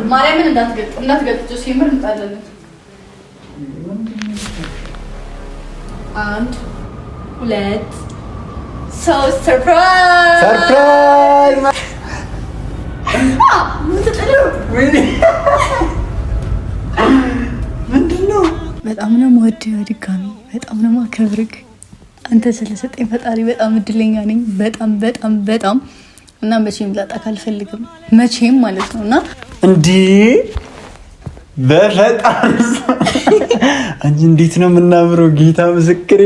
ማርያምን እንዳትገልጥ ጆሲ ምር እንጣላለን። አንድ ሁለት ሶስት ሰርፕራይዝ ምንድነው? በጣም ነው የምወድህ ድጋሚ በጣም ነው የማከብርህ። አንተ ስለሰጠኝ ፈጣሪ በጣም እድለኛ ነኝ። በጣም በጣም በጣም እና መቼም ላጣህ አልፈልግም መቼም ማለት ነውና እንዴ በፈጣሪ አንቺ እንዴት ነው የምናምረው? ጌታ ምስክሬ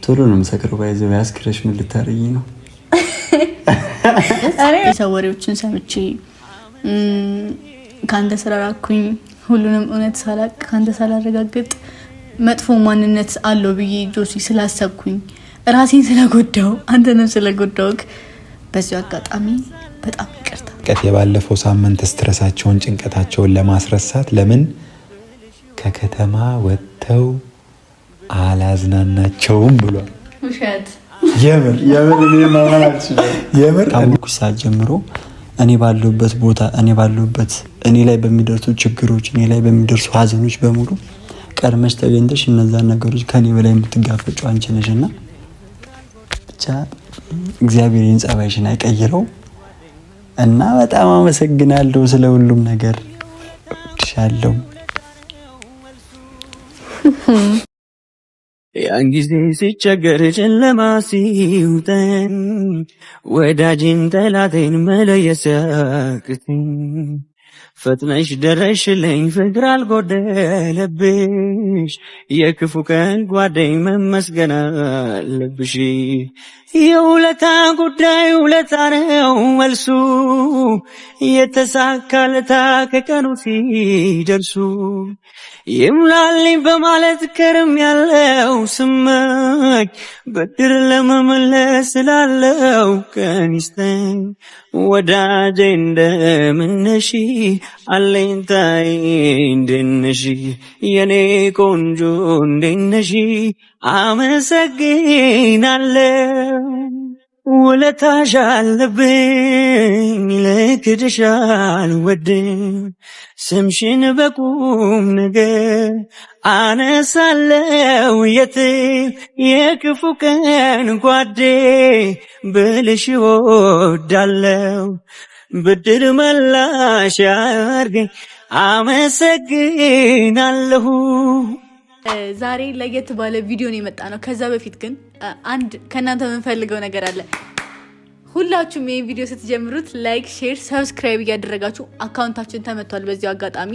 ቶሎ ነው የምሰክረው። ባይዘው ያስክረሽ ምን ልታረጊ ነው? የሰው ወሬዎችን ሰምቼ ከአንተ ስለራኩኝ ሁሉንም እውነት ሳላቅ ከአንተ ሳላረጋግጥ መጥፎ ማንነት አለው ብዬ ጆሲ ስላሰብኩኝ ራሴን ስለጎዳው አንተንም ስለጎዳውክ በዚሁ አጋጣሚ በጣም ይቅርታ። የባለፈው ሳምንት ስትረሳቸውን ጭንቀታቸውን ለማስረሳት ለምን ከከተማ ወጥተው አላዝናናቸውም ብሏል። ውሸት የምር ካወኩ ሰዓት ጀምሮ እኔ ባለሁበት ቦታ እኔ ላይ በሚደርሱ ችግሮች እኔ ላይ በሚደርሱ ሀዘኖች በሙሉ ቀድመሽ ተገኝተሽ እነዛን ነገሮች ከኔ በላይ የምትጋፈጩ አንቺ ነሽና ብቻ እግዚአብሔር ይህን ጸባይሽን አይቀይረው እና በጣም አመሰግናለሁ ስለ ሁሉም ነገር እወድሻለሁ። ያን ጊዜ ሲቸገር ጨለማ ሲውጠን ወዳጅን ጠላቴን መለየት ሲያቅተኝ ፈጥነሽ ደረሽልኝ ፍቅር አልጎደለብሽ የክፉ ቀን ጓደኝ መመስገን አለብሽ። የውለታ ጉዳይ ውለታ ነው መልሱ የተሳካለታ ከቀኑ ሲደርሱ ይምላልኝ በማለት ከርም ያለው ስመኝ በድር ለመመለስ ስላለው ቀን ይስጠኝ ወዳጄ እንደምነሽ አለኝታዬ እንደነሽ የኔ ቆንጆ እንደነሽ አመሰግናለሁ። ውለታሽ አለብኝ ልክድሽ አልወድም ስምሽን በቁም ነገር አነሳለው የትም የክፉ ቀን ጓዴ ብልሽ ወዳለው ብድር መላሽ ያርገኝ አመሰግናለሁ። ዛሬ ለየት ባለ ቪዲዮ ነው የመጣ ነው። ከዛ በፊት ግን አንድ ከእናንተ የምንፈልገው ነገር አለ። ሁላችሁም ይህን ቪዲዮ ስትጀምሩት ላይክ፣ ሼር፣ ሰብስክራይብ እያደረጋችሁ አካውንታችን ተመቷል በዚሁ አጋጣሚ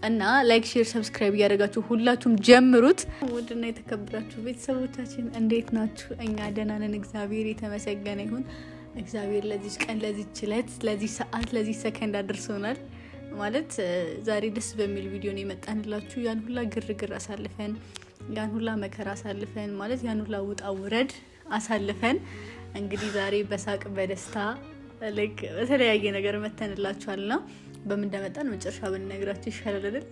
እና ላይክ፣ ሼር፣ ሰብስክራይብ እያደረጋችሁ ሁላችሁም ጀምሩት። ውድና የተከበራችሁ ቤተሰቦቻችን እንዴት ናችሁ? እኛ ደህና ነን፣ እግዚአብሔር የተመሰገነ ይሁን። እግዚአብሔር ለዚህ ቀን፣ ለዚህ ችለት፣ ለዚህ ሰዓት፣ ለዚህ ሰከንድ አድርሶናል። ማለት ዛሬ ደስ በሚል ቪዲዮ ነው የመጣንላችሁ። ያን ሁላ ግርግር አሳልፈን ያን ሁላ መከራ አሳልፈን ማለት ያን ሁላ ውጣ ውረድ አሳልፈን እንግዲህ ዛሬ በሳቅ በደስታ ልክ በተለያየ ነገር መተንላችኋልና በምን እንደመጣን መጨረሻ ብንነግራችሁ ይሻላል አይደል?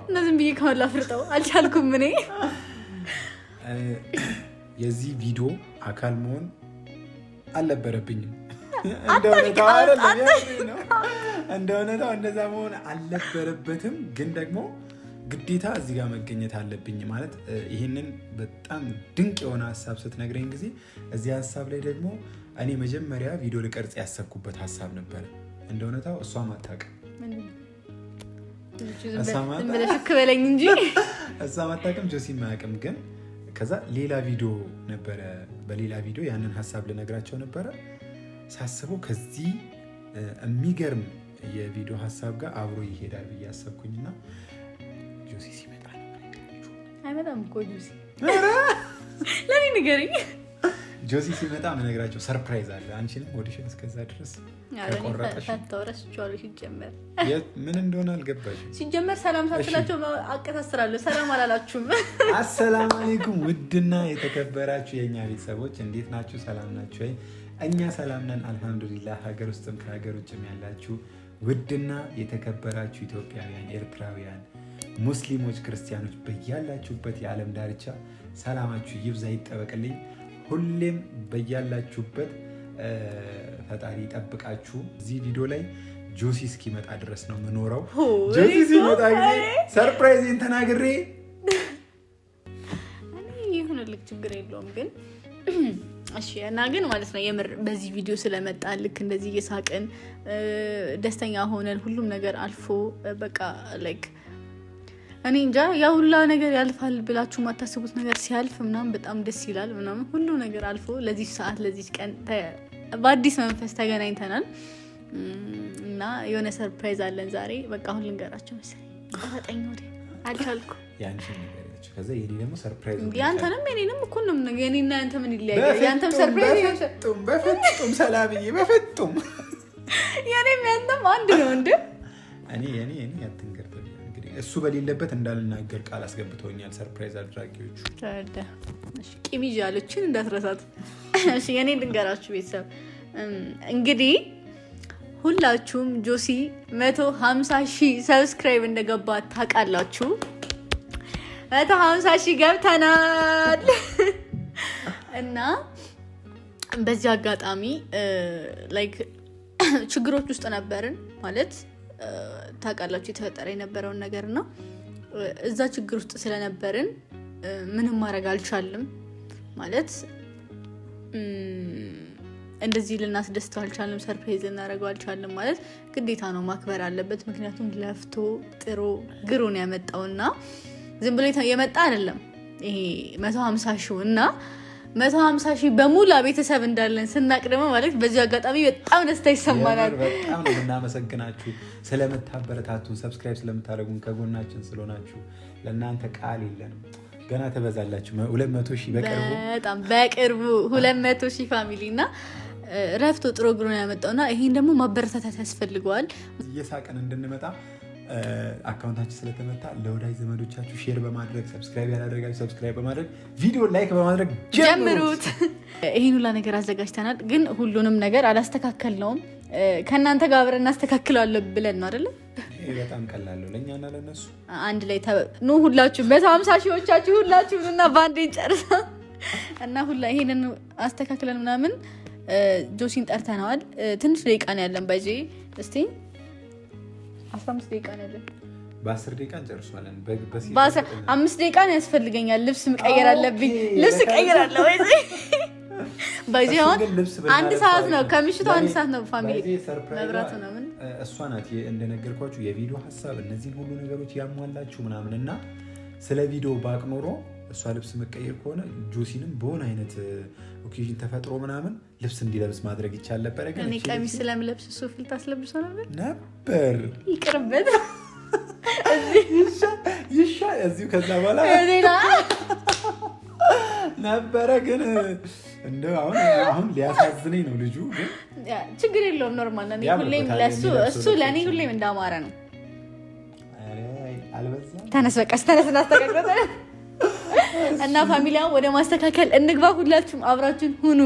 እና ዝም ብዬ ከመላ ፍርጠው አልቻልኩም። እኔ የዚህ ቪዲዮ አካል መሆን አልነበረብኝም። እንደሆነታው እንደዛ መሆን አልነበረበትም፣ ግን ደግሞ ግዴታ እዚህ ጋር መገኘት አለብኝ። ማለት ይህንን በጣም ድንቅ የሆነ ሀሳብ ስትነግረኝ ጊዜ እዚህ ሀሳብ ላይ ደግሞ እኔ መጀመሪያ ቪዲዮ ልቀርጽ ያሰብኩበት ሀሳብ ነበረ። እንደሆነታው እሷም አታውቅም እሷም አታውቅም ጆሲም አያውቅም። ግን ከዛ ሌላ ቪዲዮ ነበረ፣ በሌላ ቪዲዮ ያንን ሀሳብ ልነግራቸው ነበረ ሳስበው ከዚህ የሚገርም የቪዲዮ ሀሳብ ጋር አብሮ ይሄዳል ብዬ አሰብኩኝና ጆሲ ሲመጣ አይመጣም እኮ ጆሲ ለኔ ንገረኝ። ጆሲ ሲመጣ ምነግራቸው ሰርፕራይዝ አለ። አንቺንም ወዲሽን እስከዛ ድረስ ከቆረጠሽ ሲጀመር ምን እንደሆነ አልገባሽም። ሲጀመር ሰላም ሳትላቸው አቀሳስራለሁ። ሰላም አላላችሁም። አሰላሙ አለይኩም ውድና የተከበራችሁ የእኛ ቤተሰቦች እንዴት ናችሁ? ሰላም ናችሁ ወይ? እኛ ሰላም ነን አልሐምዱሊላህ። ሀገር ውስጥም ከሀገር ውጭም ያላችሁ ውድና የተከበራችሁ ኢትዮጵያውያን፣ ኤርትራውያን፣ ሙስሊሞች፣ ክርስቲያኖች በያላችሁበት የዓለም ዳርቻ ሰላማችሁ ይብዛ ይጠበቅልኝ። ሁሌም በያላችሁበት ፈጣሪ ይጠብቃችሁ። እዚህ ቪዲዮ ላይ ጆሲ እስኪመጣ ድረስ ነው የምኖረው። ጆሲ ሲመጣ ጊዜ ሰርፕራይዝን ተናግሬ ይሁን ልክ ችግር የለውም ግን እሺ እና ግን ማለት ነው የምር በዚህ ቪዲዮ ስለመጣ ልክ እንደዚህ እየሳቅን ደስተኛ ሆነን ሁሉም ነገር አልፎ በቃ ላይክ እኔ እንጃ ያ ሁላ ነገር ያልፋል ብላችሁ ማታስቡት ነገር ሲያልፍ ምናምን በጣም ደስ ይላል ምናምን ሁሉ ነገር አልፎ ለዚህ ሰዓት ለዚህ ቀን በአዲስ መንፈስ ተገናኝተናል እና የሆነ ሰርፕራይዝ አለን ዛሬ። በቃ አሁን ልንገራችሁ መሰለኝ ቆረጠኝ ወደ አልቻልኩ ያንቺ ነገር ከዛ የኔ ደግሞ ሰርፕራይዝ ያንተንም የኔንም እኮ ነው የኔና ያንተ ምን ይለያያል? ያንተም ሰርፕራይዝ በፍጹም ሰላምዬ በፍጹም የኔም ያንተም አንድ ነው እንዴ? እኔ አትንገርተኝ እንግዲህ እሱ በሌለበት እንዳልናገር ቃል አስገብተውኛል ሰርፕራይዝ አድራጊዎቹ። ታዲያ እሺ ቂም ይዣለችን እንዳትረሳት። እሺ የኔ ልንገራችሁ ቤተሰብ እንግዲህ ሁላችሁም ጆሲ 150,000 ሰብስክራይብ እንደገባ ታውቃላችሁ። 150,000 ገብተናል እና በዚህ አጋጣሚ ላይክ ችግሮች ውስጥ ነበርን ማለት ታውቃላችሁ የተፈጠረ የነበረውን ነገር ነው። እዛ ችግር ውስጥ ስለነበርን ምንም ማድረግ አልቻልንም ማለት እንደዚህ ልናስደስተው አልቻልንም፣ ሰርፕራይዝ ልናደርገው አልቻልንም ማለት ግዴታ ነው ማክበር አለበት። ምክንያቱም ለፍቶ ጥሮ ግሩን ያመጣውና ዝም ብሎ የመጣ አይደለም ይሄ 150,000 እና 150,000 በሙላ ቤተሰብ እንዳለን ስናቅ ደግሞ ማለት በዚህ አጋጣሚ በጣም ደስታ ይሰማናል። በጣም ነው የምናመሰግናችሁ ስለምታበረታቱን፣ ሰብስክራይብ ስለምታደርጉን፣ ከጎናችን ስለሆናችሁ ለእናንተ ቃል የለንም። ገና ተበዛላችሁ 200,000 በቅርቡ በጣም በቅርቡ 200,000 ፋሚሊ እና ረፍቶ ጥሮ ግሩን ያመጣውና ይሄን ደግሞ ማበረታታት ያስፈልገዋል። እየሳቀን እንድንመጣ አካውንታችን ስለተመታ ለወዳጅ ዘመዶቻችሁ ሼር በማድረግ ሰብስክራይብ ያላደረጋችሁ ሰብስክራይብ በማድረግ ቪዲዮ ላይክ በማድረግ ጀምሩት። ይሄን ሁላ ነገር አዘጋጅተናል፣ ግን ሁሉንም ነገር አላስተካከልነውም። ከእናንተ ጋር አብረን እናስተካክለዋለን ብለን ነው አይደል? ይሄ በጣም ቀላል ነው ለኛና ለነሱ። አንድ ላይ ኑ ሁላችሁም 150,000 ሁላችሁም እና ባንዴ ጨርሳ እና ሁላ ይሄንን አስተካክለን ምናምን ጆሲን ጠርተናል። ትንሽ ደቂቃ ነው ያለን ባይዚ እስቲ 15 ደቂቃ ነው ያለን። በ10 ደቂቃ እንጨርሳለን። በ5 ደቂቃ ነው ያስፈልገኛል። ልብስ መቀየር አለብኝ። ልብስ ቀይራለሁ ባይዚ አሁን 1 ሰዓት ነው ከምሽቱ 1 ሰዓት ነው ፋሚሊ መብራቱ ነው ምን እሷ ናት እንደነገርኳችሁ የቪዲዮ ሐሳብ እነዚህን ሁሉ ነገሮች ያሟላችሁ ምናምን እና ስለ ቪዲዮ ባቅ ኖሮ እሷ ልብስ መቀየር ከሆነ ጆሲንም በሆነ አይነት ኦኬዥን ተፈጥሮ ምናምን ልብስ እንዲለብስ ማድረግ ይቻል ነበር። ግን እኔ ቀሚስ ስለምለብስ ሱፍ ልታስለብሰው ነበር ይቅርበት ይሻ እዚሁ ከዛ በኋላ ነበረ ግን እንደው አሁን ሊያሳዝነኝ ነው ልጁ። ግን ችግር የለውም ኖርማል ነው። ሁሌም ለሱ እሱ ለኔ ሁሌም እንዳማረ ነው። ተነስ በቃ ተነስ እናስተካክል እና ፋሚሊያው ወደ ማስተካከል እንግባ። ሁላችሁም አብራችሁን ሁኑ።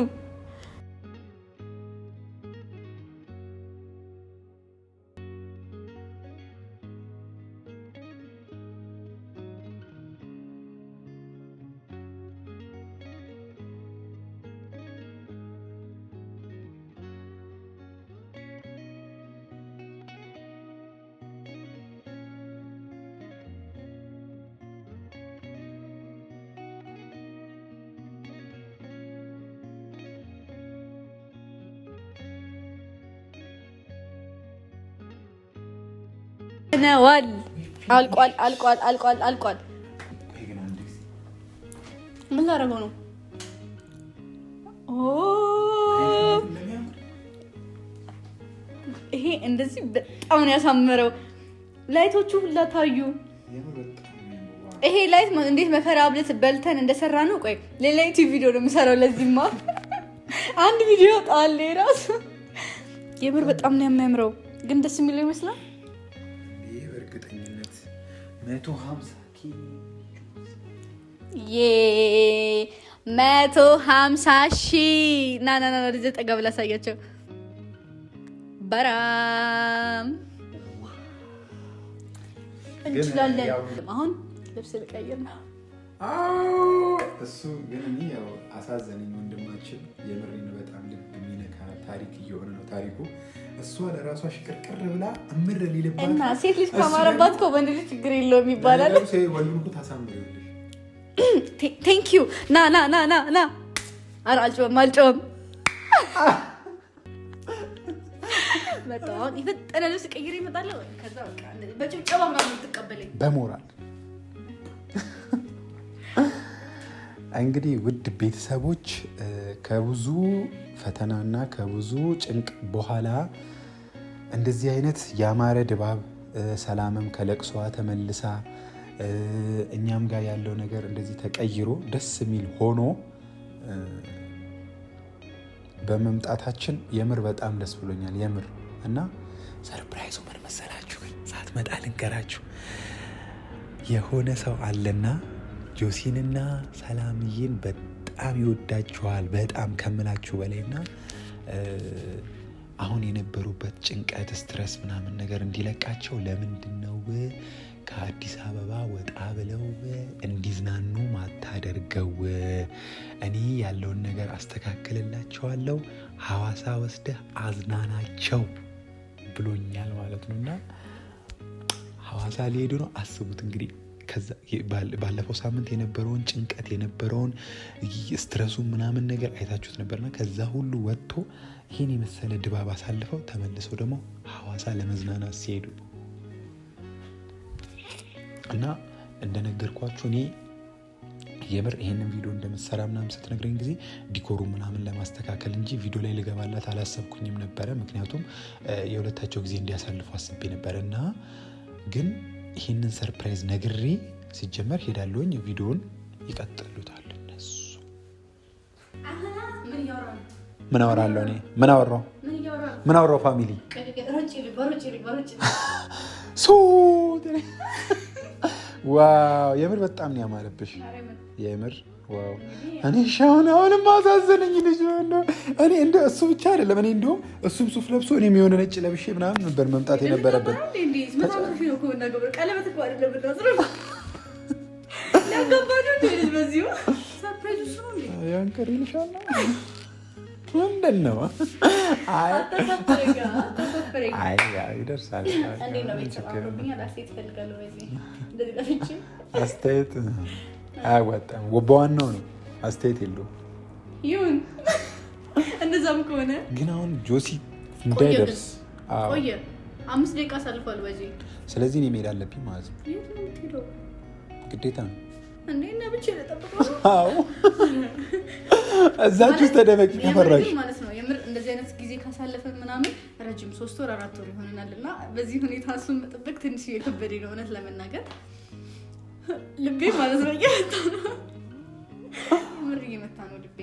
ነዋል አልቋል። ምን ላደርገው ነው? ይሄ እንደዚህ በጣም ነው ያሳመረው። ላይቶቹ ሁላ ታዩ። ይሄ ላይት እንዴት መከራ ብለት በልተን እንደሰራ ነው። ቆይ ሌላ ዩቲዩብ ቪዲዮ ነው የምሰራው። ለዚህማ አንድ ቪዲዮ ጣል ራሱ የምር በጣም ነው የሚያምረው። ግን ደስ የሚለው ይመስላል። 150,000 ና ወደዚህ ጠጋ ብላ ሳያቸው በራም እንችላለን። አሁን ልብስ ልቀይር ነው። እሱ ግን ያው አሳዘነኝ ወንድማችን። የምሬን በጣም ልብ የሚነካ ታሪክ እየሆነ ነው ታሪኩ። እሷ ለራሷ ሽቅርቅር ብላ እምር ሊልባት እና ሴት ልጅ ከማረባት እኮ ወንድ ልጅ ችግር የለውም ይባላል። ወንዱን እኮ ታሳምሪዋለሽ። ቴንክ ዩ ና ና ና ና ና። ኧረ አልጮህም በጣም የፈጠነ ልብስ ቀይሬ እመጣለሁ። ከዛ በቃ በጭብጨባ ምናምን ትቀበለኝ በሞራል። እንግዲህ ውድ ቤተሰቦች ከብዙ ፈተናና ከብዙ ጭንቅ በኋላ እንደዚህ አይነት ያማረ ድባብ ሰላምም ከለቅሷ ተመልሳ እኛም ጋር ያለው ነገር እንደዚህ ተቀይሮ ደስ የሚል ሆኖ በመምጣታችን የምር በጣም ደስ ብሎኛል። የምር እና ሰርፕራይዙ ምን መሰላችሁ? ግን ሳትመጣ ልንገራችሁ። የሆነ ሰው አለና ጆሲንና ሰላምዬን በጣም ይወዳችኋል፣ በጣም ከምላችሁ በላይና አሁን የነበሩበት ጭንቀት፣ ስትረስ ምናምን ነገር እንዲለቃቸው ለምንድን ነው ከአዲስ አበባ ወጣ ብለው እንዲዝናኑ ማታደርገው? እኔ ያለውን ነገር አስተካክልላቸዋለሁ፣ ሐዋሳ ወስደህ አዝናናቸው ብሎኛል ማለት ነው። እና ሐዋሳ ሊሄዱ ነው። አስቡት እንግዲህ ባለፈው ሳምንት የነበረውን ጭንቀት የነበረውን ስትረሱ ምናምን ነገር አይታችሁት ነበርና ከዛ ሁሉ ወጥቶ ይህን የመሰለ ድባብ አሳልፈው ተመልሰው ደግሞ ሐዋሳ ለመዝናናት ሲሄዱ እና እንደነገርኳችሁ እኔ የምር ይሄንን ቪዲዮ እንደምትሰራ ምናምን ስትነግረኝ ጊዜ ዲኮሩ ምናምን ለማስተካከል እንጂ ቪዲዮ ላይ ልገባላት አላሰብኩኝም ነበረ። ምክንያቱም የሁለታቸው ጊዜ እንዲያሳልፉ አስቤ ነበረ እና ግን ይህንን ሰርፕራይዝ ነግሬ ሲጀመር ሄዳለሁኝ። ቪዲዮውን ይቀጥሉታል እነሱ። ምን አወራለሁ እኔ? ምን አወራው ፋሚሊ ዋው የምር በጣም ነው ያማረብሽ። የምር ዋው። እኔ አሁንም አሳዘነኝ ልጅ ነው። እኔ እንደ እሱ ብቻ አይደለም። እኔ እንደውም እሱም ሱፍ ለብሶ እኔም የሆነ ነጭ ለብሼ ምናምን ነበር መምጣት የነበረበት። ምንድን ነው ይደርሳል። አስተያየት አያዋጣም። በዋናው ነው አስተያየት የለውም። ይሁን እንደዛም ከሆነ ግን አሁን ጆሲ እንዳይደርስ ቆየ 5 ደቂቃ አሳልፏል በዚህ። ስለዚህ እኔ መሄድ አለብኝ ማለት ነው። ግዴታ ነው። እና ብቻ ለጠብቀው እዛችሁ ተደበቂ ከፈራሽ ማለት ነው። የምር እንደዚህ አይነት ጊዜ ካሳለፈን ምናምን ረጅም 3 ወር 4 ወር ይሆነናልና በዚህ ሁኔታ እሱን መጠበቅ ትንሽ የከበደ ነው እውነት ለመናገር ልቤ ማለት ነው እየመታ ነው። የምር እየመታ ነው ልቤ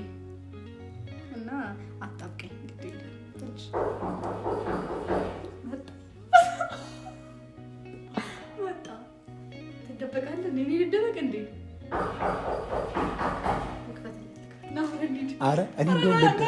እና አጣብቀኝ ግዴ ወጣ ትደበቃለህ። እኔ ልደበቅ እንዴ? አረ እኔ እንደው ልደበቅ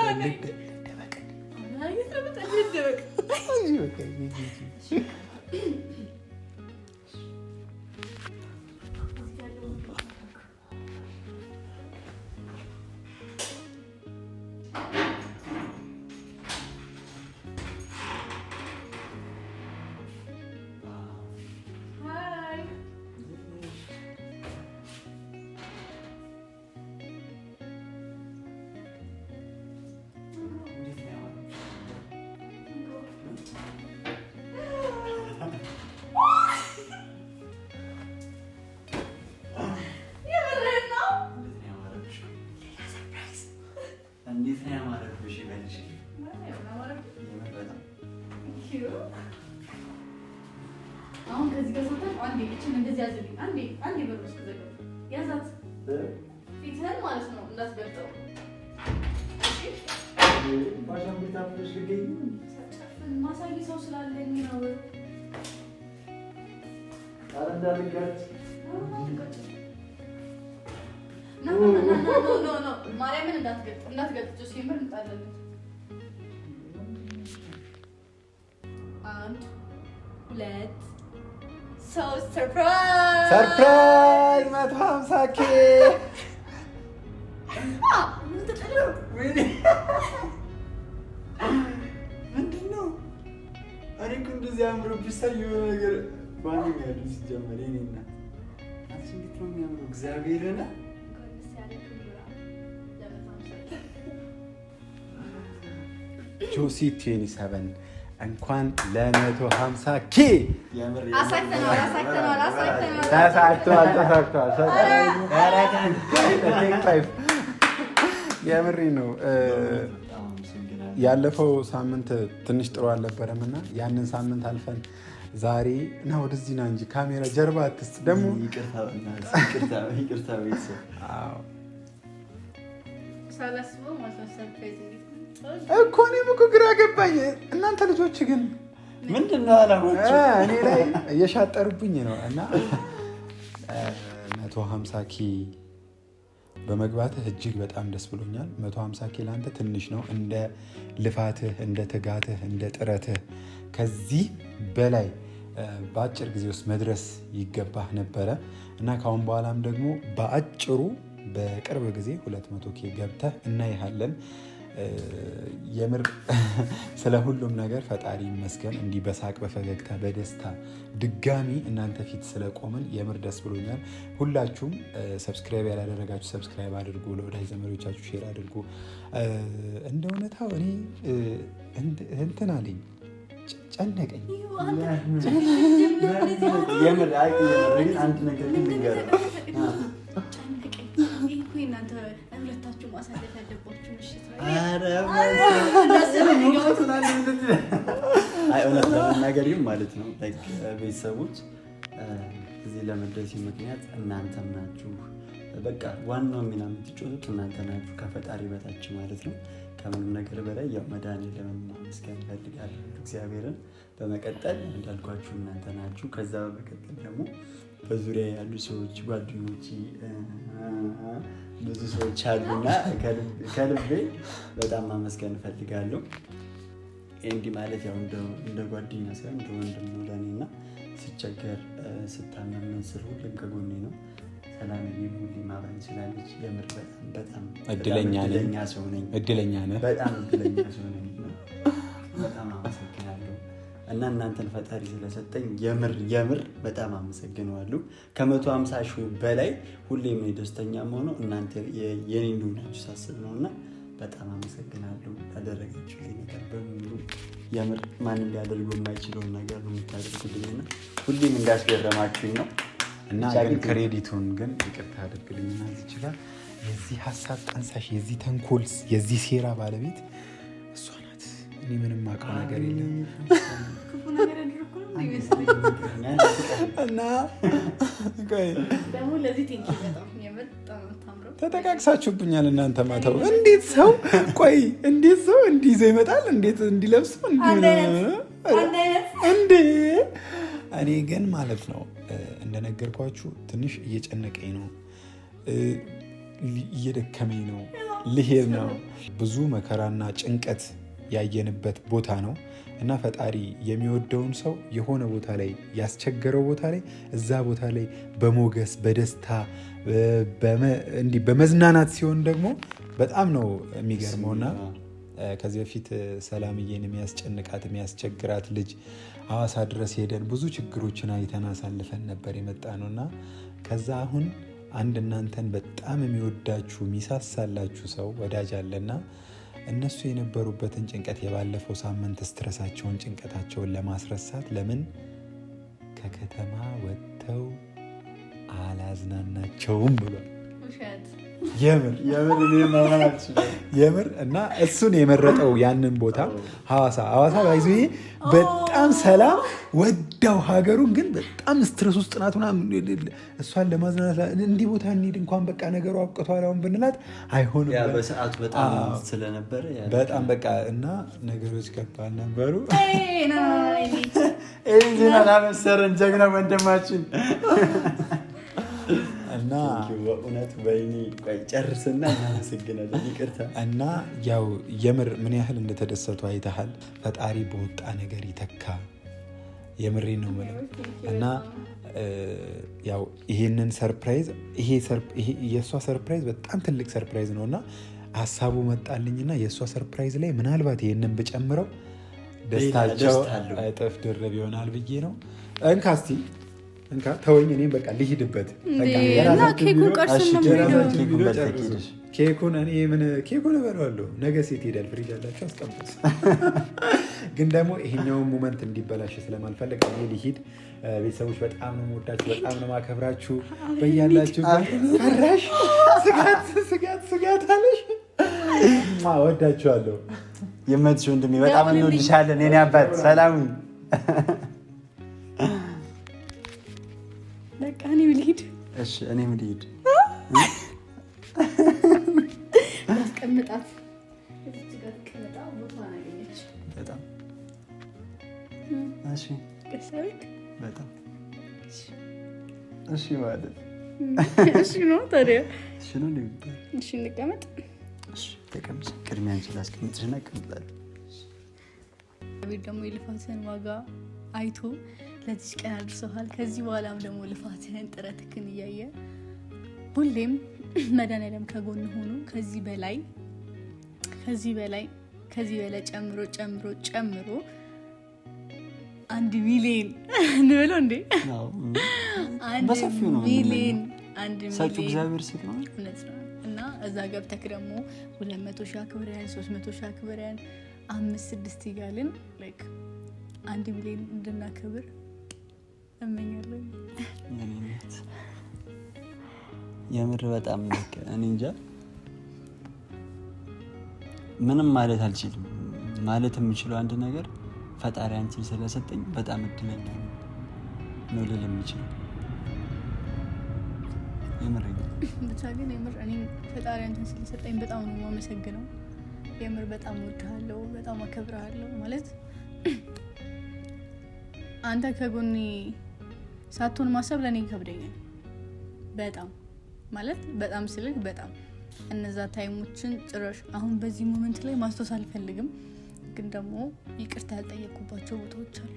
እንዴት ነው ያማረብሽ? ይበልሽ አሁን ከዚህ ጋር ሰውተን አንዴ እቺን እንደዚህ ያዝልኝ። አንዴ በሩስ ከዘጋው ያዛት ፊትህን ማለት ነው እንዳትገልጠው። ባሻም ብታፍሽ ልገኝ ማሳይ ሰው ስላለኝ ነው። አረንዳ ልገት ኖ ማርያምን እንዳትገልጥ ሲምር እንጣለን። 1 2 3 ሰርፕራይዝ 150K ምን ተጠለው እኔ እኮ እንደዚህ አምሮብሽ ሳይ የሆነ ነገር ባንኝ ያለው ሲጀመር የእኔ እናት አንቺ እንዴት ነው የሚያምረው እግዚአብሔርን ጆሲ 27 እንኳን ለ150 ኬ የምሬ ነው። ያለፈው ሳምንት ትንሽ ጥሩ አልነበረም እና ያንን ሳምንት አልፈን ዛሬ እና ወደዚህ ና እንጂ ካሜራ ጀርባ አትስጥ ደግሞ ይቅርታ ቤተሰብ እኮ እኔም እኮ ግራ ገባኝ። እናንተ ልጆች ግን ምንድን ነው አላማችሁ? እኔ ላይ እየሻጠሩብኝ ነው እና 150 ኬ በመግባትህ እጅግ በጣም ደስ ብሎኛል። 150 ኬ ለአንተ ትንሽ ነው። እንደ ልፋትህ፣ እንደ ትጋትህ፣ እንደ ጥረትህ ከዚህ በላይ በአጭር ጊዜ ውስጥ መድረስ ይገባህ ነበረ እና ካሁን በኋላም ደግሞ በአጭሩ በቅርብ ጊዜ 200 ኬ ገብተህ እናይሃለን። የምር ስለ ሁሉም ነገር ፈጣሪ ይመስገን። እንዲህ በሳቅ በፈገግታ በደስታ ድጋሚ እናንተ ፊት ስለቆምን የምር ደስ ብሎኛል። ሁላችሁም ሰብስክራይብ ያላደረጋችሁ ሰብስክራይብ አድርጉ፣ ለወዳጅ ዘመዶቻችሁ ሼር አድርጉ። እንደ እውነታው እኔ እንትን አለኝ ጨነቀኝ። የምር አንድ ነገር እናንተ እምረታችሁ ማሳለፍ ያለባችሁ ምሽት ነው። እውነት ለመናገርም ማለት ነው ቤተሰቦች እዚህ ለመድረሴ ምክንያት እናንተም ናችሁ። በቃ ዋናው ሚና የምትጫወቱት እናንተ ናችሁ ከፈጣሪ በታች ማለት ነው። ከምንም ነገር በላይ ያው መድኃኒዓለምን ማመስገን እፈልጋለሁ እግዚአብሔርን። በመቀጠል እንዳልኳችሁ እናንተ ናችሁ። ከዛ በመቀጠል ደግሞ በዙሪያ ያሉ ሰዎች ጓደኞቼ ብዙ ሰዎች አሉና ከልቤ በጣም ማመስገን እፈልጋለሁ። እንዲህ ማለት ያው እንደ ጓደኛ ሳይሆን እንደ ወንድም ነው ለእኔና ስቸገር ስታመም ስል ሁሌም ከጎኔ ነው። ሰላም ሁሌ ማብራኝ ስላለች የምር በጣም እድለኛ ሰው ነኝ። በጣም እድለኛ ሰው ነኝ። በጣም አመሰግናለሁ እና እናንተን ፈጣሪ ስለሰጠኝ የምር በጣም አመሰግናለሁ። ከ150 ሺህ በላይ ሁሌም ደስተኛ መሆነው እናንተ የኔ እንደሆናችሁ ሳስብ ነውና በጣም አመሰግናለሁ። ያደረጋችሁልኝ ነገር በሙሉ የምር ማንም ሊያደርገው የማይችለውን ነገር ነው የምታደርጉልኝና ሁሌም እንዳስገረማችሁኝ ነው እና ግን ክሬዲቱን ግን ይቅርታ አድርግልኝና ይችላል የዚህ ሀሳብ ጠንሳሽ የዚህ ተንኮል የዚህ ሴራ ባለቤት እሷ ናት። እኔ ምንም አውቀው ነገር የለም እና ደግሞ ለዚህ ቴንኪ በጣም የመጣው ታምረው ተጠቃቅሳችሁብኛል እናንተ ማተው። እንዴት ሰው እንዲህ ይዞ ይመጣል? እንዴት እንዲለብሱ እንዴ! እኔ ግን ማለት ነው እንደነገርኳችሁ ትንሽ እየጨነቀኝ ነው፣ እየደከመኝ ነው፣ ልሄድ ነው። ብዙ መከራና ጭንቀት ያየንበት ቦታ ነው እና ፈጣሪ የሚወደውን ሰው የሆነ ቦታ ላይ ያስቸገረው ቦታ ላይ እዛ ቦታ ላይ በሞገስ በደስታ እንዲህ በመዝናናት ሲሆን ደግሞ በጣም ነው የሚገርመውና ከዚህ በፊት ሰላምዬን የሚያስጨንቃት የሚያስቸግራት ልጅ ሐዋሳ ድረስ ሄደን ብዙ ችግሮችን አይተን አሳልፈን ነበር የመጣ ነውና ከዛ አሁን አንድ እናንተን በጣም የሚወዳችሁ የሚሳሳላችሁ ሰው ወዳጅ አለና እነሱ የነበሩበትን ጭንቀት የባለፈው ሳምንት ስትረሳቸውን ጭንቀታቸውን ለማስረሳት ለምን ከከተማ ወጥተው አላዝናናቸውም ብሏል። የምር እና እሱን የመረጠው ያንን ቦታ ሐዋሳ ባይዞ በጣም ሰላም ወዳው ሀገሩን ግን በጣም ስትረስ ውስጥ ናት። እሷን ለማዝናናት እንዲህ ቦታ እንሂድ እንኳን በቃ ነገሩ አብቅቷል አሁን ብንላት አይሆንም በሰዓቱ በጣም ስለነበረ በጣም በቃ እና ነገሮች ከባድ ነበሩ። ዜና ላመሰረን ጀግና ወንድማችን እና እውነት በይኔ ጨርስና እናመሰግናለን። ይቅርታ እና ያው የምር ምን ያህል እንደተደሰቱ አይተሃል። ፈጣሪ በወጣ ነገር ይተካ። የምሬ ነው ማለት እና ያው ይሄንን ሰርፕራይዝ የእሷ ሰርፕራይዝ በጣም ትልቅ ሰርፕራይዝ ነው እና ሀሳቡ መጣልኝና የእሷ ሰርፕራይዝ ላይ ምናልባት ይሄንን ብጨምረው ደስታቸው እጥፍ ድርብ ይሆናል ብዬ ነው። እንካ እስኪ እንካ ተወኝ፣ እኔም በቃ ልሂድበት። ኬኩን እኔ ምን ኬኩን እበለዋለሁ። ነገ ሴት ሄዳል ፍሪጅ ያላቸው አስቀምጡት። ግን ደግሞ ይሄኛውን ሞመንት እንዲበላሽ ስለማልፈልግ እኔ ልሂድ። ቤተሰቦች በጣም ነው የምወዳችሁ፣ በጣም ነው የማከብራችሁ። በያላችሁ ፈራሽ ስጋት አለሽ። ወዳችኋለሁ። የመትሽ ወንድሜ በጣም እንወድሻለን። የኔ አባት ሰላም። በቃ እኔም ልሂድ። እሺ እኔም ልሂድ። አስቀምጣት እዚህ ጋር ተቀምጣ ቦታዋን አገኘች። በጣም እሺ ከሰልክ በጣም እሺ ማለት እሺ ነው ታዲያ። እሺ ነው ልሂድ። እሺ እንቀመጥ። እሺ ተቀመጭ። ቅድሚያ አንቺ ላስቀምጥሽና እቀምጣለሁ። ቤት ደግሞ የልፋትህን ዋጋ አይቶ ለዚህ ቀን አድርሰሃል። ከዚህ በኋላም ደግሞ ልፋትህን ጥረትህን እያየ ሁሌም መድኃኒዓለም ከጎን ሆኖ ከዚህ በላይ ጨምሮ 1 ሚሊዮን እንበለው እንዴ? 1 ሚሊዮን ሰጪ እግዚአብሔር ስጥ ነው እና እዛ ገብተክ ደግሞ 200,000 አክብረን 300,000 አክብረን 5-6 እያልን ላይክ 1 ሚሊዮን እንድናከብር እመኛለሁ። የምር በጣም እኔ እንጃ ምንም ማለት አልችልም። ማለት የምችለው አንድ ነገር ፈጣሪ አንቺን ስለሰጠኝ በጣም እድለኛ ነው ልል የምችለው የምር ብቻ። ግን የምር እኔ ፈጣሪ አንቺን ስለሰጠኝ በጣም ነው የማመሰግነው። የምር በጣም እወድሃለሁ፣ በጣም አከብርሃለሁ። ማለት አንተ ከጎኔ ሳትሆን ማሰብ ለእኔ ይከብደኛል በጣም ማለት በጣም ስልክ በጣም እነዛ ታይሞችን ጭራሽ አሁን በዚህ ሞመንት ላይ ማስታወስ አልፈልግም። ግን ደግሞ ይቅርታ ያልጠየቁባቸው ቦታዎች አሉ።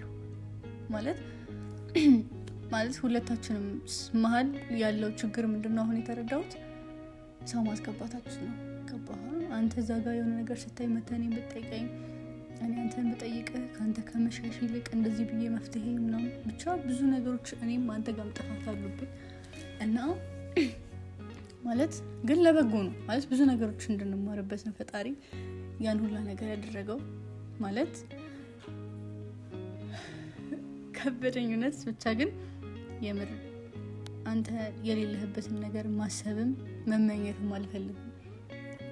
ማለት ሁለታችንም መሀል ያለው ችግር ምንድነው? አሁን የተረዳሁት ሰው ማስገባታችን ነው። ገባህ? አንተ እዛ ጋር የሆነ ነገር ስታይ መተህ እኔን ብትጠይቀኝ፣ እኔ አንተን ብጠይቅህ ከአንተ ከመሻሽ ይልቅ እንደዚህ ብዬ መፍትሄ ምናምን ብቻ ብዙ ነገሮች እኔም አንተ ጋር መጥፋት አሉብን እና ማለት ግን ለበጎ ነው። ማለት ብዙ ነገሮች እንድንማርበት ነው ፈጣሪ ያን ሁላ ነገር ያደረገው። ማለት ከበደኝነት ብቻ ግን የምር አንተ የሌለህበትን ነገር ማሰብም መመኘትም አልፈልግም።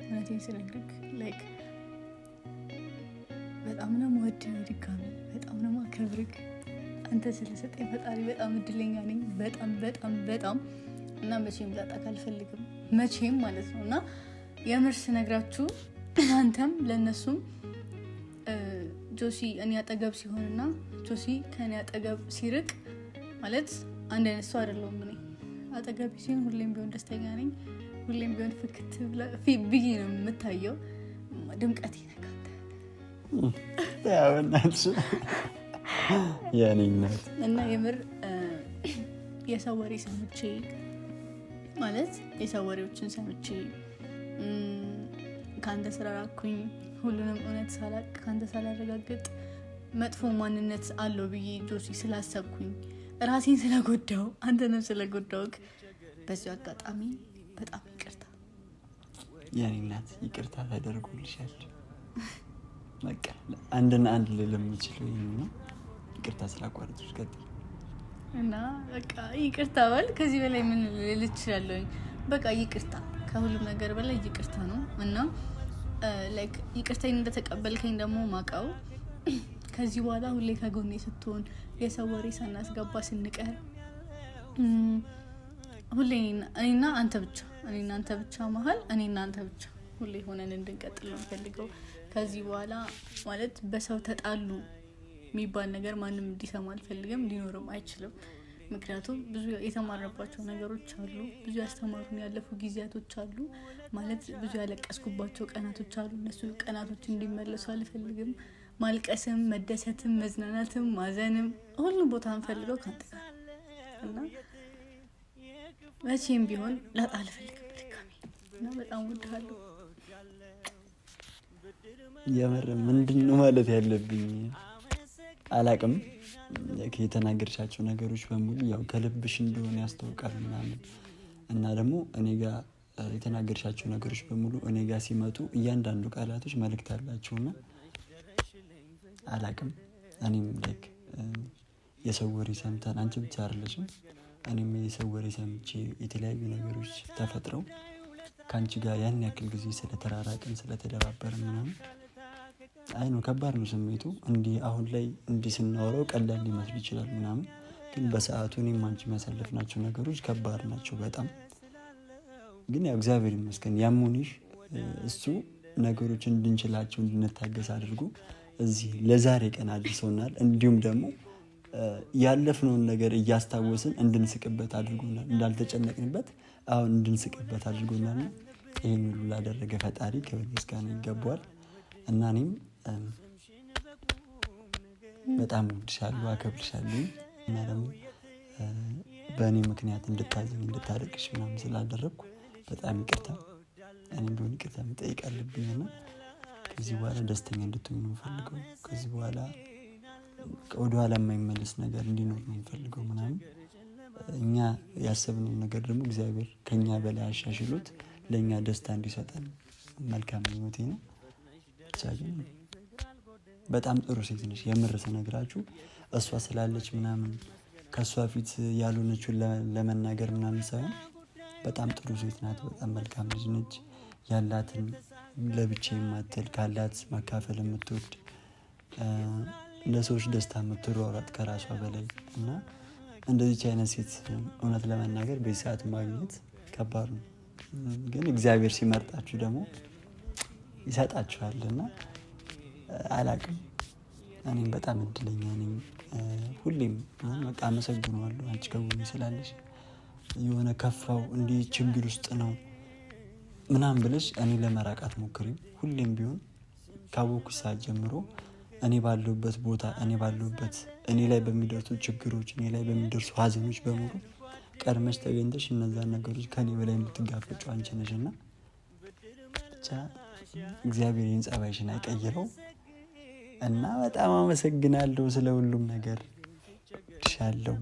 እውነቴን ስነግርህ ላይክ በጣም ነው የምወድህ፣ ድጋሚ በጣም ነው የማከብርህ። አንተ ስለሰጠኝ ፈጣሪ በጣም እድለኛ ነኝ። በጣም እና መቼም ላጣክ አልፈልግም፣ መቼም ማለት ነው። እና የምር ስነግራችሁ አንተም ለነሱም ጆሲ እኔ አጠገብ ሲሆንና ጆሲ ከኔ አጠገብ ሲርቅ ማለት አንድ አይነት ሰው አይደለሁም። እኔ አጠገብ ሲሆን ሁሌም ቢሆን ደስተኛ ነኝ፣ ሁሌም ቢሆን ፍክት ብዬ ነው የምታየው። ድምቀት ይነካል ያኔነት እና የምር የሰው ወሬ ሰምቼ ማለት የሰው ወሬዎችን ሰምቼ ካንተ ስራ ራኩኝ። ሁሉንም እውነት ሳላቅ ካንተ ሳላረጋግጥ መጥፎ ማንነት አለው ብዬ ጆሲ ስላሰብኩኝ ራሴን ስለጎዳው አንተንም ስለጎዳውክ በዚህ አጋጣሚ በጣም ይቅርታ። ያኔነት ይቅርታ ተደርጎልሻል። በቃ አንድና አንድ ልል የምችለው ይሄ ነው። ይቅርታ ስላቋረጥሽ ቀጥል እና በቃ ይቅርታ በል። ከዚህ በላይ ምን ልል እችላለሁ? በቃ ይቅርታ፣ ከሁሉም ነገር በላይ ይቅርታ ነው። እና ላይክ ይቅርታዬን እንደተቀበልከኝ ደግሞ ማውቀው ከዚህ በኋላ ሁሌ ከጎኔ ስትሆን የሰው ወሬ ሳናስገባ ስንቀር ሁሌ እኔና አንተ ብቻ መሀል እኔና አንተ ብቻ ሁሌ ሆነን እንድንቀጥል ነው ፈልገው። ከዚህ በኋላ ማለት በሰው ተጣሉ የሚባል ነገር ማንም እንዲሰማ አልፈልግም፣ ሊኖርም አይችልም። ምክንያቱም ብዙ የተማረባቸው ነገሮች አሉ፣ ብዙ ያስተማሩን ያለፉ ጊዜያቶች አሉ፣ ማለት ብዙ ያለቀስኩባቸው ቀናቶች አሉ። እነሱ ቀናቶች እንዲመለሱ አልፈልግም። ማልቀስም፣ መደሰትም፣ መዝናናትም፣ ማዘንም ሁሉም ቦታ እንፈልገው ካንተ ጋር እና መቼም ቢሆን ላጣ አልፈልግም ድጋሚ እና በጣም ወድሃለሁ። የምር ምንድነው ማለት ያለብኝ? አላቅም የተናገርሻቸው ነገሮች በሙሉ ያው ከልብሽ እንደሆነ ያስታውቃል ምናምን እና ደግሞ እኔ ጋር የተናገርሻቸው ነገሮች በሙሉ እኔ ጋር ሲመጡ እያንዳንዱ ቃላቶች መልእክት አላቸውና አላቅም እኔም ላይክ የሰው ወሬ ሰምተን አንቺ ብቻ አይደለሽም እኔም የሰው ወሬ ሰምቼ የተለያዩ ነገሮች ተፈጥረው ከአንቺ ጋር ያን ያክል ጊዜ ስለተራራቅን ስለተደባበርን ምናምን አይ ነው ከባድ ነው ስሜቱ እንዲህ አሁን ላይ እንዲህ ስናወራው ቀላል ሊመስል ይችላል ምናምን ግን በሰዓቱ እኔም አንቺ የሚያሳልፍናቸው ነገሮች ከባድ ናቸው በጣም ግን ያው እግዚአብሔር ይመስገን ያሙኒሽ እሱ ነገሮችን እንድንችላቸው እንድንታገስ አድርጎ እዚህ ለዛሬ ቀን አድርሶናል እንዲሁም ደግሞ ያለፍነውን ነገር እያስታወስን እንድንስቅበት አድርጎናል እንዳልተጨነቅንበት አሁን እንድንስቅበት አድርጎናል ይሄን ሁሉ ላደረገ ፈጣሪ ክብር ምስጋና ይገባዋል እና እኔም በጣም ወድሻለሁ አከብርሻለሁ እና ደግሞ በእኔ ምክንያት እንድታዘኝ እንድታረቅሽ ምናምን ስላደረግኩ በጣም ይቅርታ እኔ እንደሆነ ይቅርታ መጠየቅ አለብኝና ከዚህ በኋላ ደስተኛ እንድትሆኝ ነው የምፈልገው ከዚህ በኋላ ወደኋላ የማይመለስ ነገር እንዲኖር ነው የምፈልገው ምናምን እኛ ያሰብነው ነገር ደግሞ እግዚአብሔር ከኛ በላይ አሻሽሎት ለእኛ ደስታ እንዲሰጠን መልካም ምኞቴ ነው ብቻ ግን በጣም ጥሩ ሴት ነሽ የምር ስነግራችሁ እሷ ስላለች ምናምን ከእሷ ፊት ያልሆነችውን ለመናገር ምናምን ሳይሆን በጣም ጥሩ ሴት ናት በጣም መልካም ልጅ ነች ያላትን ለብቻ የማትል ካላት ማካፈል የምትወድ ለሰዎች ደስታ የምትሯሯጥ ከራሷ በላይ እና እንደዚች አይነት ሴት እውነት ለመናገር በዚህ ሰዓት ማግኘት ከባድ ነው ግን እግዚአብሔር ሲመርጣችሁ ደግሞ ይሰጣችኋልና አላቅም እኔም በጣም እድለኛ ነኝ ሁሌም በቃ አመሰግነዋለሁ አንቺ ከጎኔ ስላለሽ የሆነ ከፋው እንዲህ ችግር ውስጥ ነው ምናምን ብለሽ እኔ ለመራቃት ሞክሪም ሁሌም ቢሆን ካወኩሽ ሰዓት ጀምሮ እኔ ባለሁበት ቦታ እኔ ላይ በሚደርሱ ችግሮች እኔ ላይ በሚደርሱ ሀዘኖች በሙሉ ቀድመሽ ተገኝተሽ እነዛን ነገሮች ከኔ በላይ የምትጋፈጩ አንቺ ነሽና ብቻ እግዚአብሔር ይህን ጸባይሽን አይቀይረው እና በጣም አመሰግናለሁ ስለ ሁሉም ነገር እድሻለሁ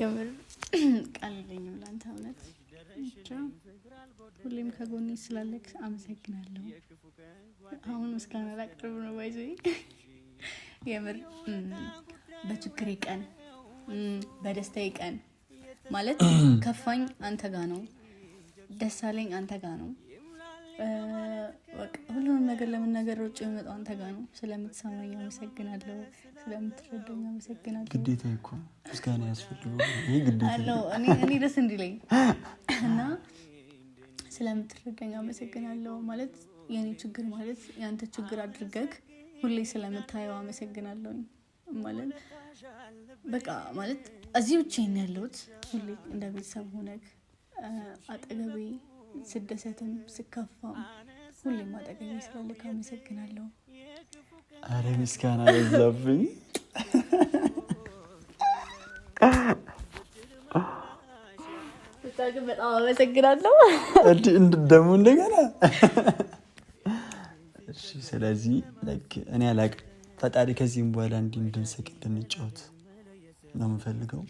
የምር ቃል የለኝም ለአንተ እውነት ሁሌም ከጎኔ ስላለክ አመሰግናለሁ አሁን ምስጋና ላቅርብ ነው ባይዞ የምር በችግሬ ቀን በደስታዬ ቀን ማለት ከፋኝ አንተ ጋር ነው ደስ አለኝ አንተ ጋር ነው ሁሉንም ነገር ለመናገር ውጭ የሚመጣው አንተ ጋር ነው ስለምትሰማኝ አመሰግናለሁ ስለምትረዳኝ አመሰግናለሁ ግዴታ እኮ ምስጋና ያስፈልገው ይሄ ግዴታ አለው እኔ ደስ እንዲለኝ እና ስለምትረዳኝ አመሰግናለሁ ማለት የኔ ችግር ማለት ያንተ ችግር አድርገህ ሁሌ ስለምታየው አመሰግናለሁ ማለት በቃ ማለት እዚህ ብቻዬን ያለሁት ሁሌ እንደ ቤተሰብ ሆነህ አጠገቤ ስደሰትም ስከፋም ሁሌም አጠገቤ ስላለህ አመሰግናለሁ አረ ምስጋና በዛብኝ ግን በጣም አመሰግናለሁ ደግሞ እንደገና እሺ ስለዚህ እኔ አላቅም ፈጣሪ ከዚህም በኋላ እንድንስቅ እንድንጫወት ነው የምፈልገው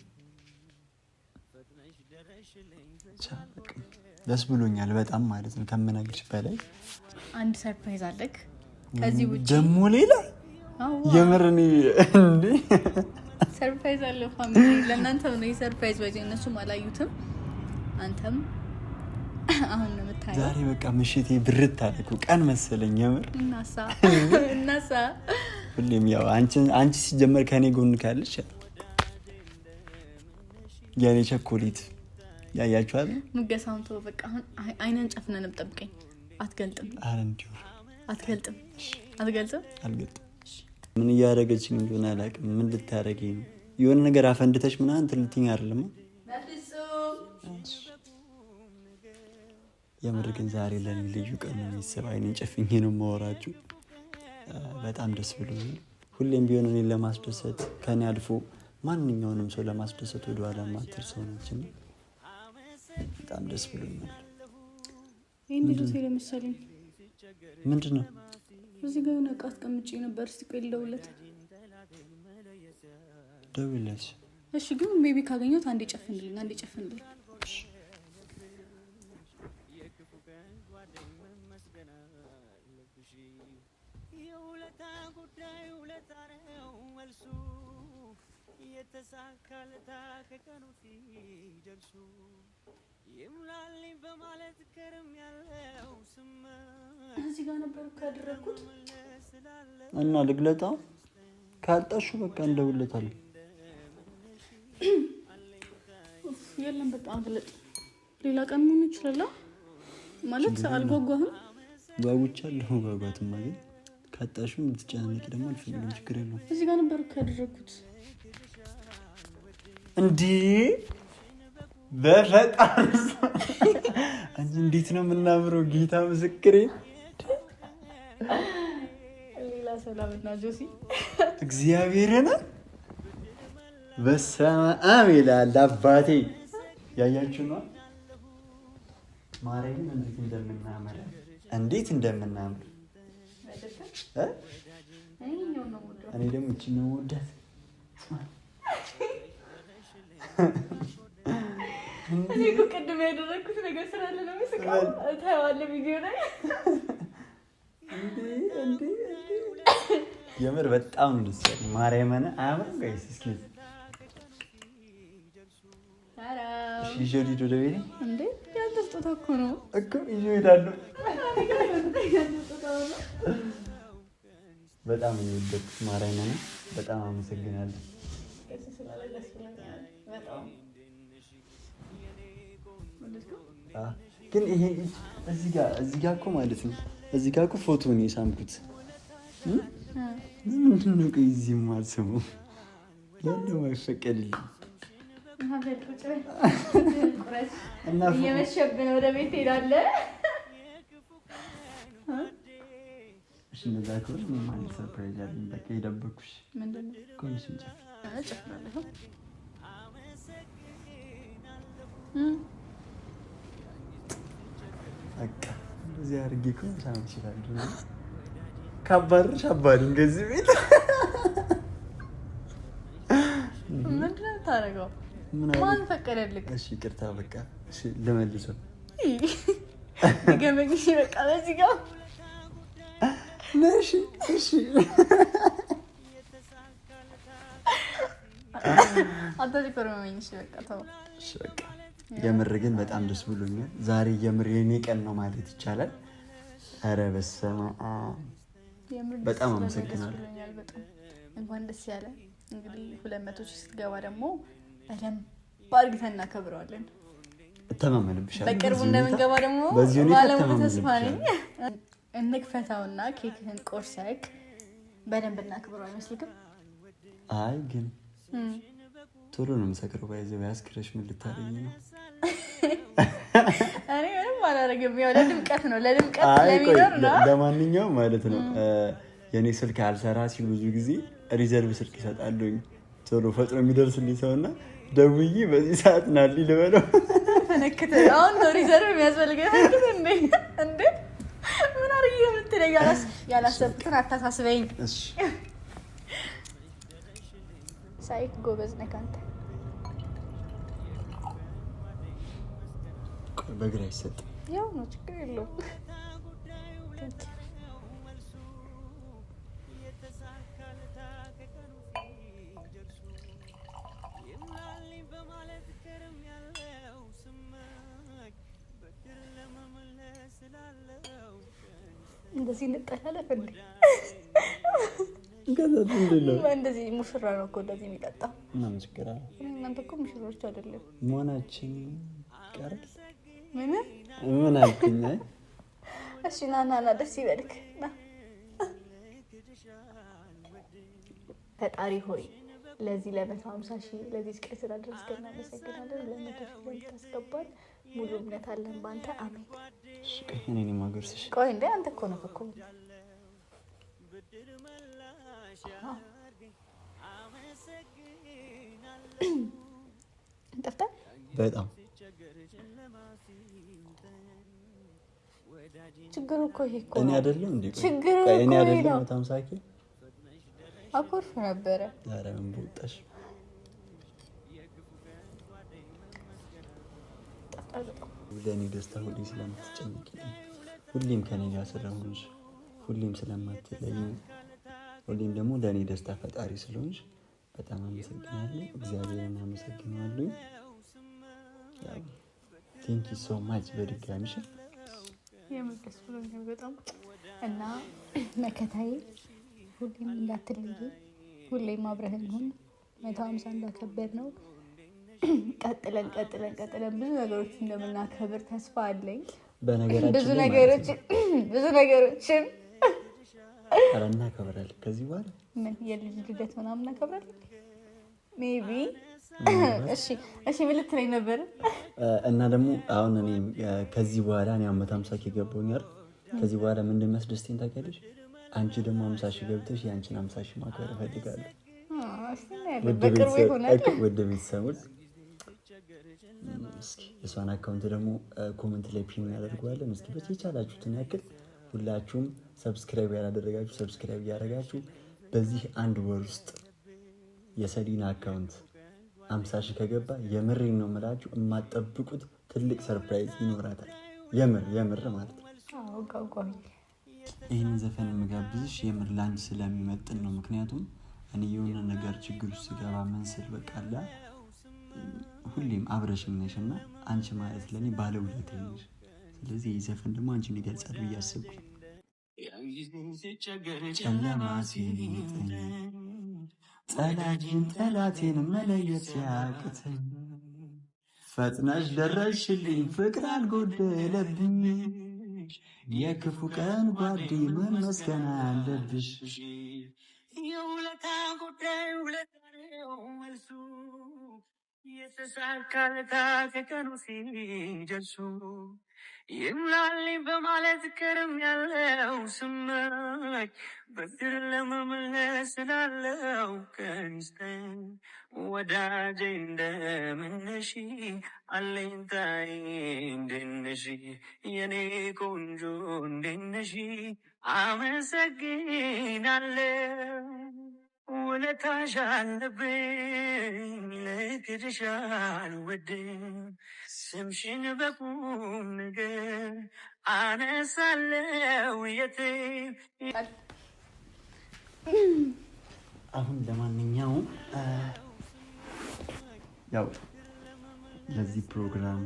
ደስ ብሎኛል በጣም ማለት ነው ከምነግርሽ በላይ አንድ ሰርፕራይዝ አለክ ከዚህ ውጪ ደግሞ ሌላ የምር እኔ እንዴ ሰርፕራይዝ አለ ፋሚሊ ለእናንተ ነው ሰርፕራይዝ ባይዘ እነሱም አላዩትም አንተም አሁን ነው የምታየው ዛሬ በቃ ምሽቴ ብርት አለኩ ቀን መሰለኝ የምር እናሳ ሁሌም ያው አንቺ ሲጀመር ከኔ ጎን ካለሽ ያኔ ቸኮሌት ያያችኋል ሙገሳውን ተው በቃ አሁን አይነን ጨፍነን ጠብቀኝ አትገልጥም አረንዲው አትገልጥም አልገልጥም ምን ያደረገችኝ እንደሆነ አላውቅም ምን ልታረገኝ ነው የሆነ ነገር አፈንድተሽ ምናምን ትልትኝ አይደለም የምር ግን ዛሬ ለኔ ልዩ ቀን ነው የሚሰብ አይኔን ጨፍኜ ነው የማወራችሁ በጣም ደስ ብሎኛል ሁሌም ቢሆን እኔን ለማስደሰት ከኔ አልፎ ማንኛውንም ሰው ለማስደሰት ወደ ኋላ ማትር ሰው ነች በጣም ደስ ብሎኛል ይሄን ልጅ ለምሳሌ ምንድን ነው? እዚህ ጋር የሆነ ዕቃ አስቀምጬ ነበር። እስቲ ቆይ ልደውልለት። ደውልለት። እሺ ግን ቤቢ ካገኘሁት አንዴ ጨፍንልኝ፣ አንዴ ጨፍንልኝ። የተሳካልታ ከቀኑ ሲደርሱ ይምላልኝ በማለት ከርም ያለው ስመኝ እዚህ ጋር ነበር ካደረኩት እና ልግለጣው ካልጣሹ በቃ እንደውለታለን። የለም በቃ አግለጥ። ሌላ ቀን ምን ይችላል ማለት አልጓጓህም? ጓጉቻለሁ። ጓጓትማ ግን ካጣሹ እንድትጨናነቂ ደግሞ አልፈልግም። ችግር የለውም። እዚህ ጋር ነበር ካደረኩት እንዴ በፈጣሪ አንቺ እንዴት ነው የምናምረው! ጌታ ምስክሬ። ሌላ ሰላምና ጆሲ እግዚአብሔርን በስመ አብ ይላል አባቴ። ያያችሁ ነው ማርያምን እንዴት እንደምናምር እንዴት እንደምናምር እኔ ደግሞ እቺ ነው ወዳት እኔ እኮ ቅድም ያደረኩት ነገር ስላለ ነው የሚስቀው። ታየዋለህ ቪዲዮ ላይ እንዴ የምር በጣም ነው ደስ ያለኝ። ማርያምን አያምርም ጋይስ? እስኪ እሺ ጆዲ ወደ ቤት እንዴ ያንተ ስጦታ እኮ ነው እኮ ይዤ እሄዳለሁ። በጣም ነው የወደድኩት። ማርያምን በጣም አመሰግናለሁ። ግን ይሄ እዚህ ጋር እኮ ማለት ነው እዚህ ጋር እኮ ፎቶ ነው የሳምኩት። ምንድን ነው ቆይ እዚህ ማልሰሙ ያለው አይፈቀድልኝ እና እየመሸብን ወደ ቤት ሄዳለህ። እሺ እንደዛ ከሆነ ምን ማለት ሰርፕራይዝ አለኝ። በቃ የደበኩሽ ምንድን ነው ኮሚሽን ጨፍራለሁ። በቃ እንደዚህ አድርጌ እኮ ሳም ይችላል። ካባርሽ አባሪኝ ከዚህ ቤት ምንድን ነው የምታደርገው? ማን ፈቀደልክ? እሺ ይቅርታ በቃ እሺ ልመልሰው። ገመኝ በቃ በዚህ ጋር ነሽ። እሺ አታጭቆርመኝ። እሺ በቃ ተው። እሺ በቃ የምር ግን በጣም ደስ ብሎኛል። ዛሬ የምር የኔ ቀን ነው ማለት ይቻላል። ኧረ በስመ አብ በጣም አመሰግናለሁ። በጣም እንኳን ደስ ያለ። እንግዲህ 200 ሺህ ስትገባ ደግሞ በደንብ አድርገን እናከብረዋለን። እተማመንብሻለሁ። በቅርቡ እንደምንገባ ደግሞ ባለሙሉ ተስፋ ነኝ። እንክፈታውና ኬክህን ቆርሰክ በደንብ እናክብረው አይመስልክም? አይ ግን ቶሎ ነው የምሰክረው። ባይዘው ያስክረሽ ምን ልታረጊ ነው? እኔ ምንም አላደርግም። ያው ለድምቀት ነው ለድምቀት ለሚኖር ነው። ለማንኛውም ማለት ነው የኔ ስልክ አልሰራ ሲል ብዙ ጊዜ ሪዘርቭ ስልክ ይሰጣሉኝ ቶሎ ፈጥኖ የሚደርስልኝ ሰውና ደውዬ በዚህ ሰዓት ናሊ ልበለው ተነክተ አሁን ነው ሪዘርቭ የሚያስፈልገው እንዴ እንዴ ምን አርጊ የምትለኝ? ያላሰብኩትን አታሳስበኝ። እሺ ሳይክ ጎበዝ ነህ አንተ። በግራ አይሰጥም። ያው ነው ችግር የለውም። እንደዚህ እንጠላለፍ እንዴ? እንደዚህ ሙሽራ ነው እኮ እንደዚህ የሚጠጣው። ምናምን ችግር አለ? እናንተ እኮ ሙሽሮች አይደለም መሆናችን ቀር ምን አልኩኝ? እሺ ና ደስ ይበልክ ና። ፈጣሪ ሆይ ለዚህ ለ150 ሺህ ለዚህ ቀን ስላደረስከን እናመሰግናለን። ለ100 ሺህ ታስገባል። ሙሉ እምነት አለን በአንተ አሜን። እሺ እኔ ነኝ ማገርስሽ። ቆይ እንዴ አንተ እኮ ነው እኮ በጣም ችግሩ እኮ ይሄ እኮ እኔ ነው አይደለም እንዴ? ችግሩ እኔ እኮ ይሄ አይደለም ነው። 150 ኬ አኮርፍ ነበረ። ዛሬ ምን ቦጣሽ? ለእኔ ደስታ ሁሌ ስለምትጨነቂልኝ፣ ሁሌም ከኔ ጋር ስለሆንሽ፣ ሁሌም ስለማትለይ፣ ሁሌም ደግሞ ለእኔ ደስታ ፈጣሪ ስለሆንሽ በጣም አመሰግናለሁ። እግዚአብሔርን አመሰግናለሁ። ቴንኪ ሶ ማች በድጋሚ የምደስ ብሎኛል በጣም እና መከታዬ ሁሌም እንዳትለይ፣ ሁሌም አብረህን ሁን። 150 እንዳከበር ነው ቀጥለን ብዙ ነገሮች እንደምናከብር ተስፋ አለኝ። ብዙ ነገሮችን እናከብራለን። ከዚህ በኋላ ምን የልጅ ልደት ምናምን እናከብራለን ሜቢ። እሺ ምን ልትለኝ ነበር? እና ደግሞ አሁን እኔ ከዚህ በኋላ እኔ 150 ኬ ገባኛል። ከዚህ በኋላ ምን እንደሚያስደስተኝ ታውቂያለሽ? አንቺ ደግሞ 50 ሺህ ገብተሽ የአንቺን 50 ሺህ ማክበር እፈልጋለሁ። ወደ ቤተሰቦች እስኪ እሷን አካውንት ደግሞ ኮመንት ላይ ፒን እናደርገዋለን። እስኪ በተቻላችሁትን ያክል ሁላችሁም ሰብስክራይብ ያላደረጋችሁ ሰብስክራይብ እያደረጋችሁ በዚህ አንድ ወር ውስጥ የሰሊና አካውንት 50 ሺህ ከገባ የምሬን ነው የምላችሁ የማጠብቁት ትልቅ ሰርፕራይዝ ይኖራታል። የምር ማለት ነው። ይህንን ዘፈን የምጋብዝሽ የምር ላንች ስለሚመጥን ነው። ምክንያቱም እኔ የሆነ ነገር ችግር ውስጥ ስገባ መንስል በቃላ ሁሌም አብረሽኝ ነሽ እና አንቺ ማለት ለእኔ ባለውለታዬ ነሽ። ስለዚህ ይህ ዘፈን ደግሞ አንቺን ይገልጻል ብዬ አሰብኩ። ጨለማ ሲጠኝ ጠላቴን መለየት ሲያቅተኝ ፈጥነሽ ደረስሽልኝ ፍቅር አልጎደለብኝ የክፉ ቀን ጓዴ መመስገን አለብሽ። የውለታ ጉዳይ ውለታው መልሱ የተሳካለታ ከቀኑ ሲደርሱ ይምላልኝ በማለት ከርም ያለው ስመኝ በድር ለመመለስ ስላለው ቀንስተኝ ወዳጄ እንደምነሽ አለኝታዬ እንደነሽ የኔ ቆንጆ እንደነሽ አመሰግናለሁ። ውለታሽ አለብኝ ልክድሽ አልወድም ስምሽን በቁም ነገር አነሳለው የትም። አሁን ለማንኛውም ያው ለዚህ ፕሮግራም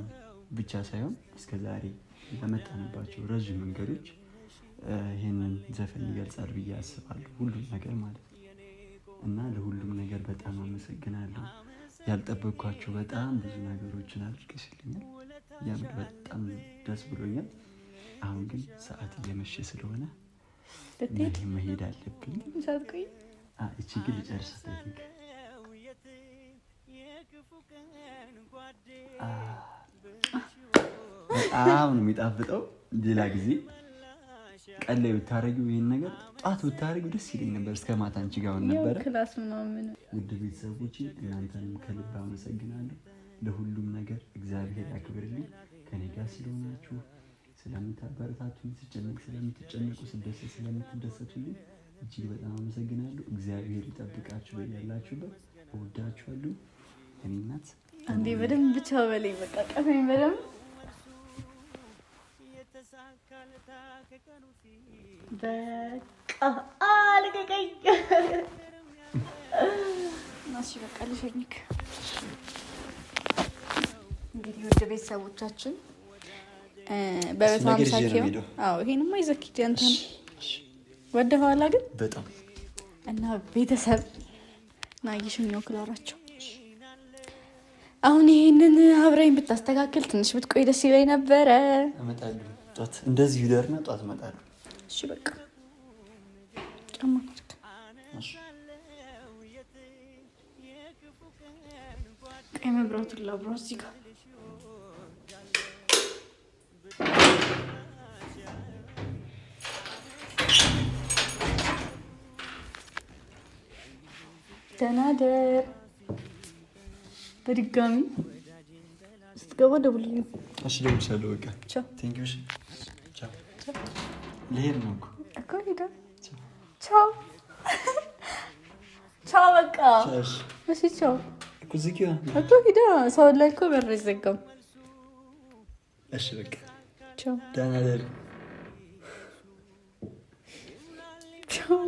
ብቻ ሳይሆን እስከዛሬ ለመጣንባቸው ረዥም መንገዶች ይህንን ዘፈን ይገልጻል ብዬ አስባለሁ። ሁሉም ነገር ማለት ነው እና ለሁሉም ነገር በጣም አመሰግናለሁ። ያልጠበቅኳቸው በጣም ብዙ ነገሮችን አድርገሽልኛል። የምር በጣም ደስ ብሎኛል። አሁን ግን ሰዓት እየመሸ ስለሆነ መሄድ አለብኝ። እቺ ግን ልጨርሳት። በጣም ነው የሚጣፍጠው። ሌላ ጊዜ ቀን ላይ ብታረጊው ይህን ነገር ጧት ብታረጊው ደስ ይለኝ ነበር። እስከ ማታ አንቺ ጋር ነበረ። ውድ ቤተሰቦቼ እናንተንም ከልብ አመሰግናለሁ። ለሁሉም ነገር እግዚአብሔር ያክብርልኝ። ከኔ ጋር ስለሆናችሁ፣ ስለምታበረታቱኝ፣ ስጨነቅ ስለምትጨነቁ፣ ስደሰት ስለምትደሰቱልኝ እጅግ በጣም አመሰግናለሁ። እግዚአብሔር ይጠብቃችሁ በያላችሁበት። እወዳችኋለሁ። እኔ እናት አንዴ በደንብ ብቻ በለኝ። በቃ ቀፈኝ በደንብ በቃ አልቀቀኝ። እሺ በቃ ልሸኝክ። እንግዲህ ውድ ቤተሰቦቻችን በ150 ኪሎ ይሄንማ ይዘህ ሂድ አንተን ወደ ኋላ ግን በጣም እና ቤተሰብ ናይሽኛው ክላራቸው አሁን ይሄንን አብረኝ ብታስተካክል ትንሽ ብትቆይ ደስ ይለኝ ነበረ። እመጣለሁ ጧት እንደዚህ ይደርና ጧት እመጣለሁ። እሺ በቃ ጫማ እሺ ቀይ መብራቱን ላብራ እዚህ ጋር ደህና ደር። በድጋሚ ስትገባ ደውልልኝ። እሺ ደውልልሻለሁ። በቃ ቻው። ቴንክ ዩ። ቻው ልሄድ ነው እኮ ሂዳ። ቻው ቻው። በቃ እሺ ቻው እኮ ሂዳ። ሰው ላይ እኮ በር አይዘጋም። እሺ በቃ ቻው። ደህና ደር። ቻው